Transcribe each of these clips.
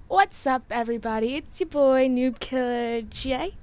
What's up, everybody? It's your boy, Noob Killer J.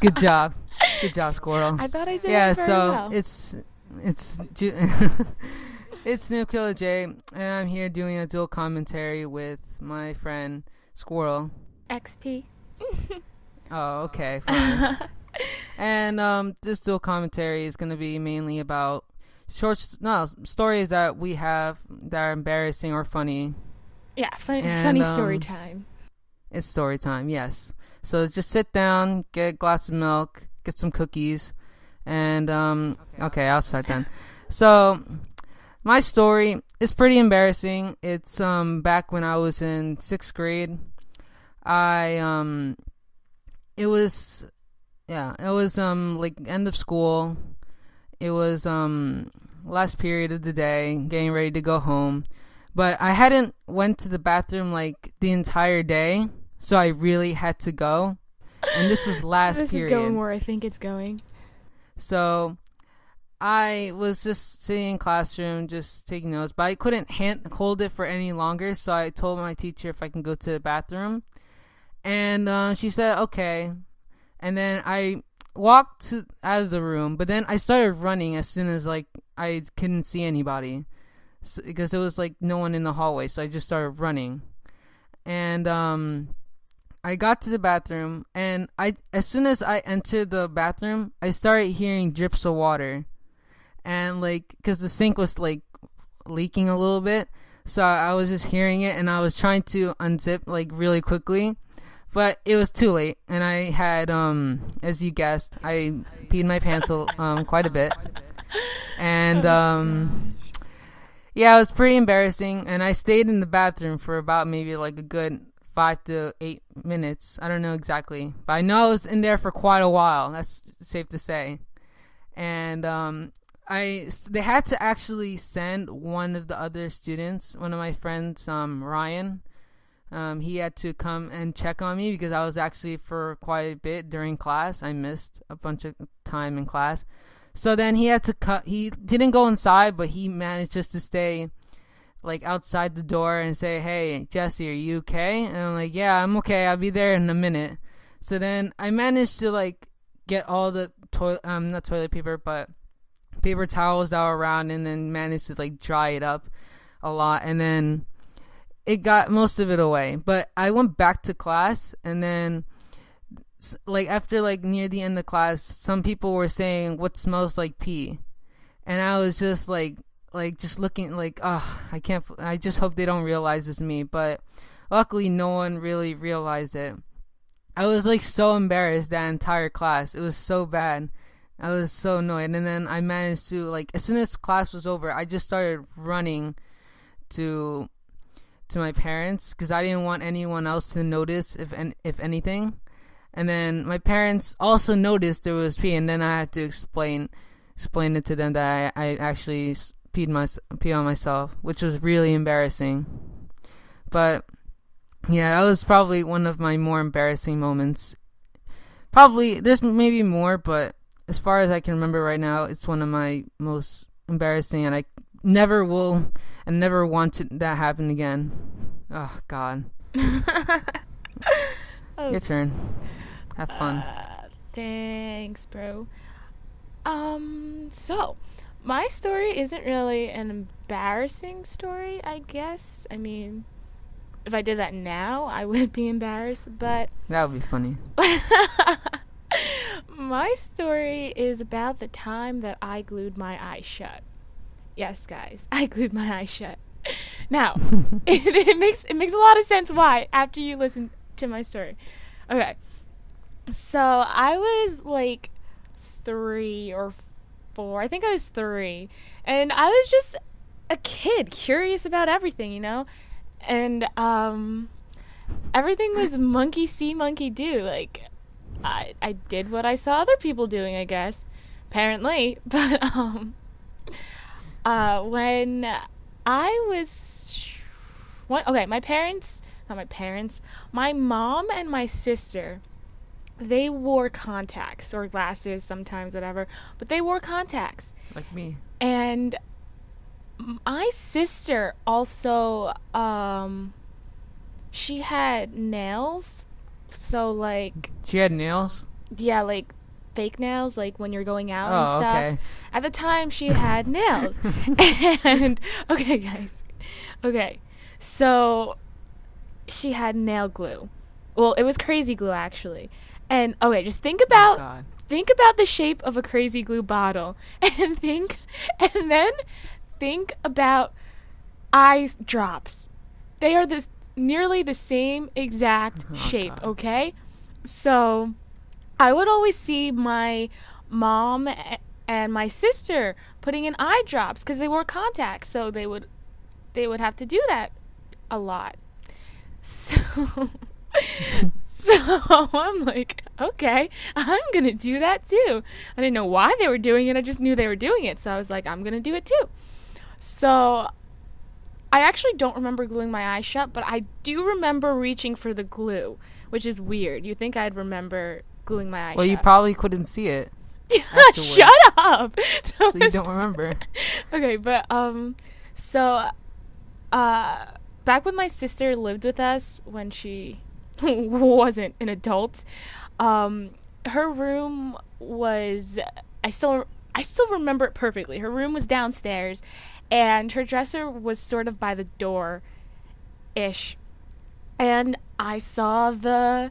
Good job. Good job, Squirtle. I thought I did Yeah, it very so well. it's it's New Killer J, and I'm here doing a dual commentary with my friend Squirrel. XP. Oh, okay, fine. And this dual commentary is gonna be mainly about stories that we have that are embarrassing or funny. Yeah, And funny story time. it's story time, yes. So just sit down, get a glass of milk, get some cookies, and okay, I'll start then. So my story is pretty embarrassing. It's back when I was in 6th grade. I it was like end of school. It was last period of the day, getting ready to go home. But I hadn't went to the bathroom like the entire day, so I really had to go. And this was last This period. is going where I think it's going. So I was just sitting in classroom, just taking notes, but I couldn't hold it for any longer. So I told my teacher if I can go to the bathroom, and she said okay. And then I walked out of the room, but then I started running as soon as like I couldn't see anybody, because there was like no one in the hallway. So I just started running, and I got to the bathroom, and as soon as I entered the bathroom, I started hearing drips of water, and like because the sink was like leaking a little bit, so I was just hearing it, and I was trying to unzip like really quickly, but it was too late, and I had as you guessed, I peed my pants quite a bit, and yeah, it was pretty embarrassing, and I stayed in the bathroom for about maybe like a good 5 to 8 minutes. I don't know exactly, but I know I was in there for quite a while. That's safe to say. And they had to actually send one of the other students, one of my friends, Ryan. He had to come and check on me because I was actually for quite a bit during class. I missed a bunch of time in class. So then he had to cut. He didn't go inside, but he managed just to stay like outside the door and say, "Hey, Jesse, are you okay?" And I'm like, "Yeah, I'm okay. I'll be there in a minute." So then I managed to like get all the not toilet paper, but paper towels that were around, and then managed to like dry it up a lot, and then it got most of it away. But I went back to class, and then like after like near the end of class, some people were saying, "What smells like pee?" And I was just like just looking like, oh, I just hope they don't realize it's me. But luckily no one really realized it. I was like so embarrassed that entire class. It was so bad. I was so annoyed. And then I managed to like, as soon as class was over, I just started running to my parents because I didn't want anyone else to notice if anything. And then my parents also noticed there was pee, and then I had to explain it to them that I actually peed on myself, which was really embarrassing. But yeah, that was probably one of my more embarrassing moments. Probably there's maybe more, but as far as I can remember right now, it's one of my most embarrassing, and I never will and never want that happen again. Oh God. Oh, Your turn. Have fun. Thanks, bro. So my story isn't really an embarrassing story, I guess. I mean, if I did that now, I would be embarrassed, but That would be funny. my story is about the time that I glued my eyes shut. Yes, guys, I glued my eyes shut. Now, it makes a lot of sense why after you listen to my story. Okay. So, I was like 3 or 4. I think I was 3. And I was just a kid, curious about everything, you know? And everything was monkey see, monkey do. Like I did what I saw other people doing, I guess. Apparently. But when I was okay, my mom and my sister, they wore contacts or glasses sometimes, whatever, but they wore contacts. Like me. And my sister also she had nails. So like, She had nails. yeah, like fake nails, like when you're going out and Oh, stuff. okay. At the time, she had nails. And okay, guys. Okay, so she had nail glue. Well, it was crazy glue actually. And okay, just Oh God. think about the shape of a crazy glue bottle, and then think about eye drops. They are this nearly the same exact Oh shape. God. Okay, so I would always see my mom and my sister putting in eye drops because they wore contacts, so they would have to do that a lot. So so I'm like, okay, I'm gonna do that too. I didn't know why they were doing it. I just knew they were doing it, so I was like, I'm gonna do it too. So I actually don't remember gluing my eyes shut, but I do remember reaching for the glue, which is weird. You think I'd remember gluing my eyes Well, shut? you probably couldn't see it afterwards. Shut up. So you don't remember. Okay, but so back when my sister lived with us when she wasn't an adult, her room was I still remember it perfectly. Her room was downstairs, and her dresser was sort of by the door ish. And I saw the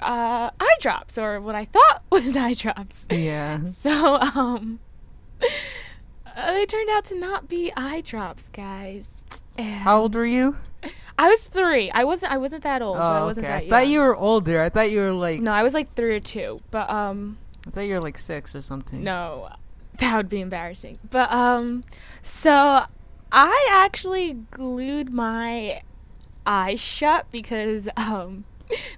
eye drops, or what I thought was eye drops. Yeah. So they turned out to not be eye drops, guys. How old were you? I was 3. I wasn't that old, but I Oh, wasn't okay. I that young. thought you were older. I thought you were like. No, I was like 3 or 2. But I thought you were like 6 or something. no, that would be embarrassing. But so I actually glued my eyes shut because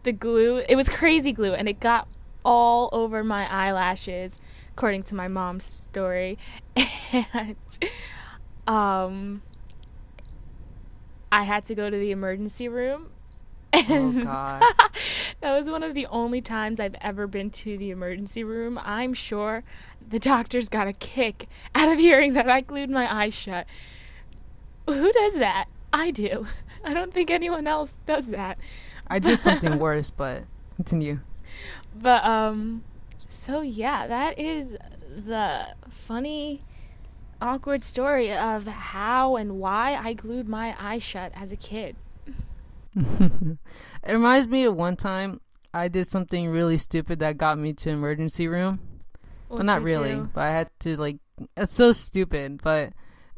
the glue, it was crazy glue, and it got all over my eyelashes, according to my mom's story. And I had to go to the emergency room. Oh And God. that was one of the only times I've ever been to the emergency room. I'm sure the doctors got a kick out of hearing that I glued my eyes shut. Who does that? I do. I don't think anyone else does that. I did something worse, but continue. But so yeah, that is the funny, awkward story of how and why I glued my eyes shut as a kid. It reminds me of one time I did something really stupid that got me to emergency room. Well, not really, but I had to like. It's so stupid, but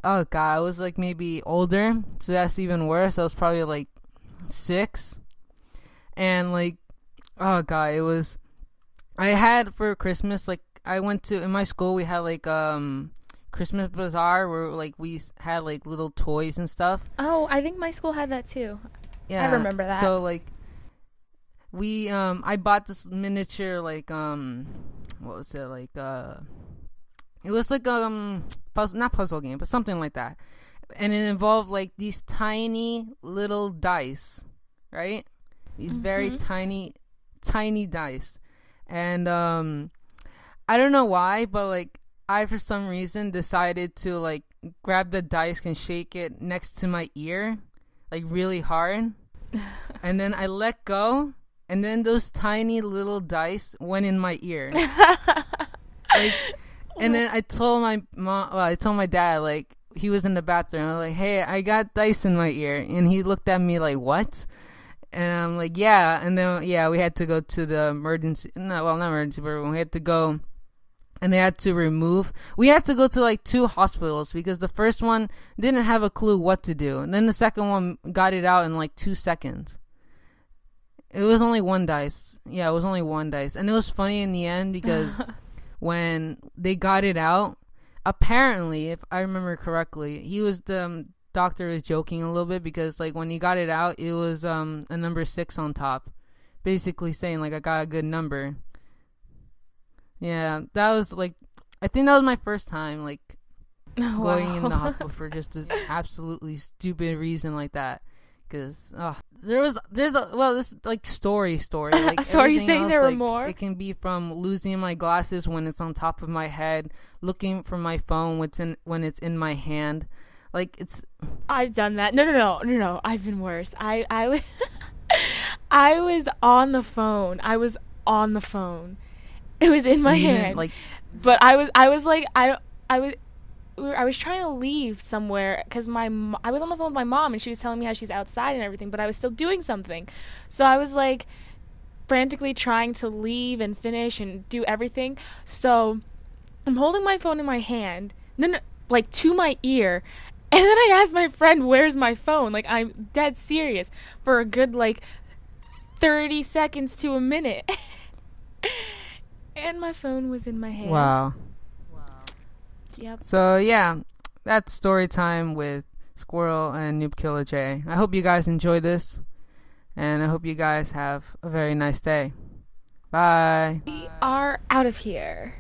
oh God, I was like maybe older, so that's even worse. I was probably like 6, and like, oh God, it was. I had for Christmas, like I went to in my school we had like Christmas bazaar where like we had like little toys and stuff. Oh, I think my school had that too. Yeah, I remember that. So like we I bought this miniature like what was it like it was like puzzle, not puzzle game, but something like that. And it involved like these tiny little dice, right? These very tiny dice. And I don't know why, but like I for some reason decided to like grab the dice and shake it next to my ear like really hard. And then I let go, and then those tiny little dice went in my ear. Like, and then I told my mom, well, I told my dad, like, he was in the bathroom. I was like, hey, I got dice in my ear. And he looked at me like, what? And I'm like, yeah. And then, yeah, we had to go to the emergency. No, well, not emergency, but we had to go. And they had to remove. We had to go to like 2 hospitals because the first one didn't have a clue what to do. And then the second one got it out in like 2 seconds. It was only 1 dice. Yeah, it was only 1 dice. And it was funny in the end because when they got it out, apparently, if I remember correctly, the doctor was joking a little bit because like when he got it out, it was a number 6 on top. Basically saying like I got a good number. Yeah, that was like, I think that was my first time like going in the hospital for just this absolutely stupid reason like that. Because there's this like story like so are you everything saying else, there were like, more? It can be from losing my glasses when it's on top of my head, looking for my phone when it's in my hand, Like it's I've done that. No. I've been worse. I was on the phone. I was on the phone. It was in my you didn't hand. like. But I was like I don't I was trying to leave somewhere because I was on the phone with my mom and she was telling me how she's outside and everything, but I was still doing something. So I was like frantically trying to leave and finish and do everything. So I'm holding my phone in my hand, no, like to my ear, and then I asked my friend, "Where's my phone?" Like I'm dead serious for a good like 30 seconds to a minute. And my phone was in my hand. Wow. Yep. So yeah, that's story time with Squirrel and Noob Killer J. I hope you guys enjoy this, and I hope you guys have a very nice day. Bye. We are out of here.